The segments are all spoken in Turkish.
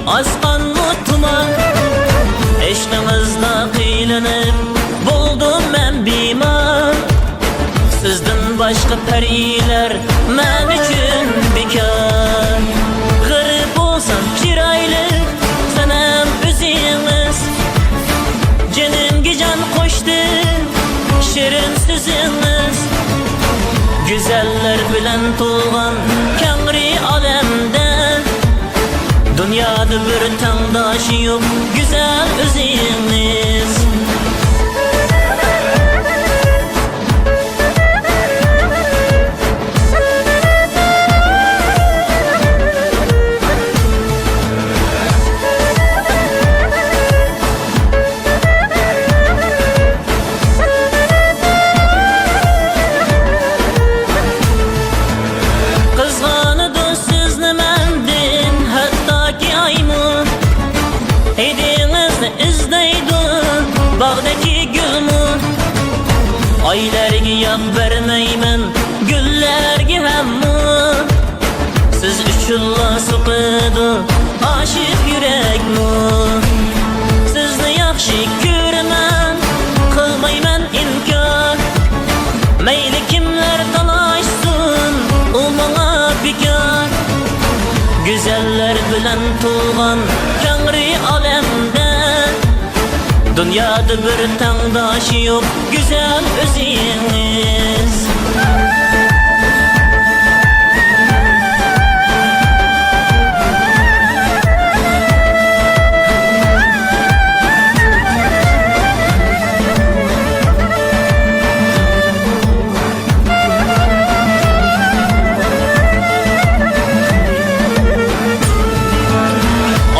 asqan mutuma eşqimizda qiylanib buldum men bimar. Sizden başka periler men üçün bekar. G'arib olsam chiroyli sanam o'zingiz, canimga jon qo'shdi shirin so'zingiz. Güzeller bilen to'lgan kangri olamda dunyoda bir tangdoshi yo'q güzel o'zingiz. Bağdaki gülmü aylarga yap vermeymen, güllerge hemmi. Siz üçünla sıkıdı aşık yürekmi. Sizni yaxshi ko'raman, qilmayman inkor. Mayli kimlar talashsin, u menga bekor. Güzeller bilen to'lgan kangri olamda dünyada bir tangdoshi yo'q güzel o'zingiz.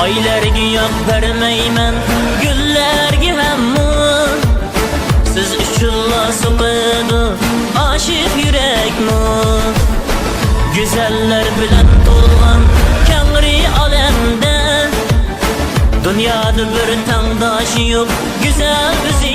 Aylarga yo'q vermeymen, güllerge hemmi. Siz üçünla sıkıdı aşık yürekmi. Güzeller bilen to'lgan kangri olamda dunyoda bir tangdoshi yo'q güzel o'zingiz.